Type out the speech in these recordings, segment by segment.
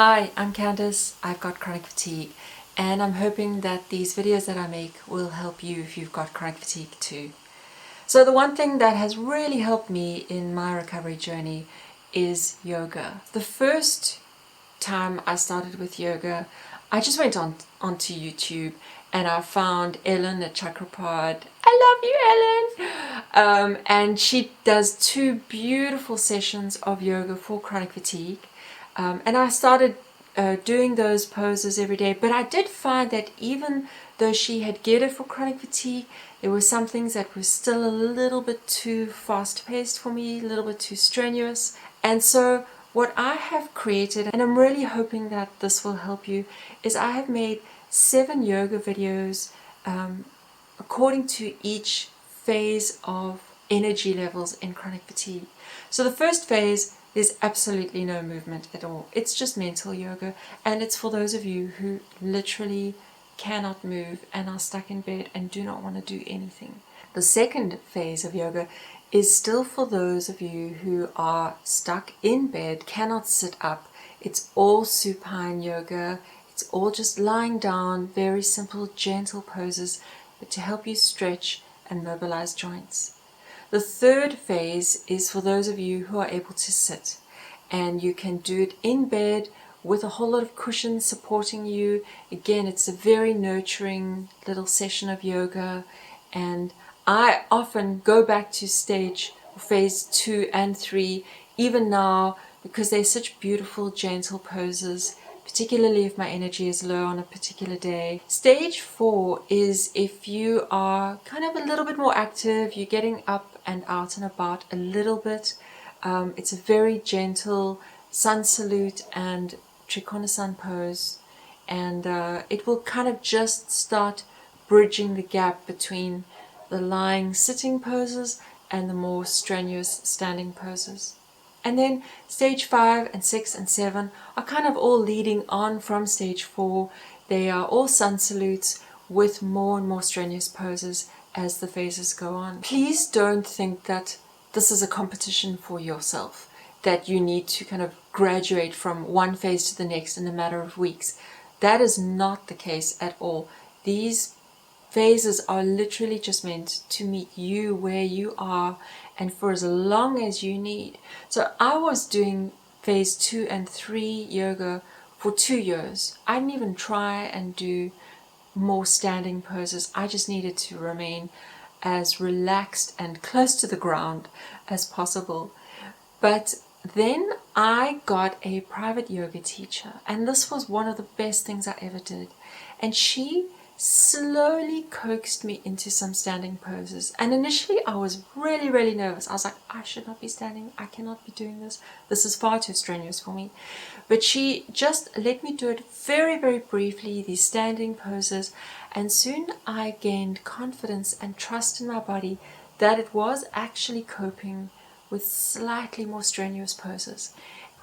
Hi, I'm Candice. I've got chronic fatigue, and I'm hoping that these videos that I make will help you if you've got chronic fatigue too. So the one thing that has really helped me in my recovery journey is yoga. The first time I started with yoga, I just went onto YouTube and I found Ellen at Chakrapod. I love you, Ellen! And she does 2 beautiful sessions of yoga for chronic fatigue. And I started doing those poses every day, but I did find that even though she had geared it for chronic fatigue, there were some things that were still a little bit too fast-paced for me, a little bit too strenuous. And so what I have created, and I'm really hoping that this will help you, is I have made 7 yoga videos according to each phase of energy levels in chronic fatigue. So the first phase, there's absolutely no movement at all. It's just mental yoga, and it's for those of you who literally cannot move and are stuck in bed and do not want to do anything. The second phase of yoga is still for those of you who are stuck in bed, cannot sit up. It's all supine yoga. It's all just lying down, very simple, gentle poses, but to help you stretch and mobilize joints. The third phase is for those of you who are able to sit, and you can do it in bed with a whole lot of cushions supporting you. Again, it's a very nurturing little session of yoga, and I often go back to phase 2 and 3 even now, because they're such beautiful, gentle poses, particularly if my energy is low on a particular day. Stage 4 is if you are kind of a little bit more active, you're getting up and out and about a little bit. It's a very gentle sun salute and Trikonasana pose, and it will kind of just start bridging the gap between the lying sitting poses and the more strenuous standing poses. And then stage 5 and 6 and 7 are kind of all leading on from stage 4. They are all sun salutes with more and more strenuous poses as the phases go on. Please don't think that this is a competition for yourself, that you need to kind of graduate from one phase to the next in a matter of weeks. That is not the case at all. These phases are literally just meant to meet you where you are and for as long as you need. So I was doing phase 2 and 3 yoga for 2 years. I didn't even try and do more standing poses. I just needed to remain as relaxed and close to the ground as possible. But then I got a private yoga teacher, and this was one of the best things I ever did. And she slowly coaxed me into some standing poses. And initially I was really nervous. I was like, I should not be standing. I cannot be doing this. This is far too strenuous for me. But she just let me do it very briefly, these standing poses. And soon I gained confidence and trust in my body that it was actually coping with slightly more strenuous poses.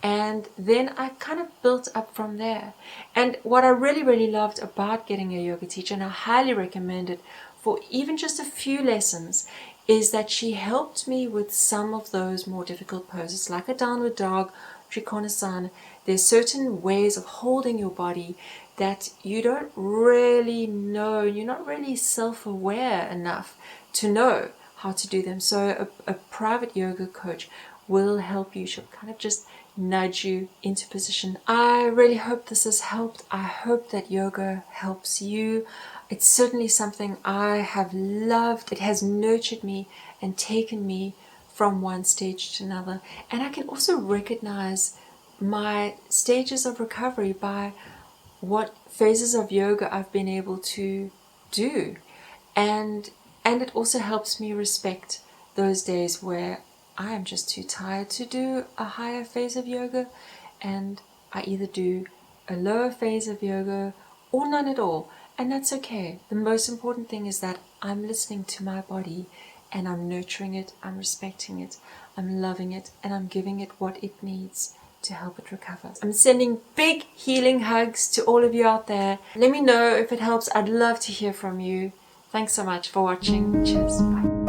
And then I kind of built up from there. And what I really loved about getting a yoga teacher, and I highly recommend it for even just a few lessons, is that she helped me with some of those more difficult poses, like a downward dog, Trikonasana. There's certain ways of holding your body that you don't really know, you're not really self-aware enough to know how to do them. So a private yoga coach will help you. She'll kind of just nudge you into position. I really hope this has helped. I hope that yoga helps you. It's certainly something I have loved. It has nurtured me and taken me from one stage to another. And I can also recognize my stages of recovery by what phases of yoga I've been able to do. And it also helps me respect those days where I am just too tired to do a higher phase of yoga, and I either do a lower phase of yoga or none at all, and that's okay. The most important thing is that I'm listening to my body and I'm nurturing it, I'm respecting it, I'm loving it, and I'm giving it what it needs to help it recover. I'm sending big healing hugs to all of you out there. Let me know if it helps. I'd love to hear from you. Thanks so much for watching. Cheers. Bye.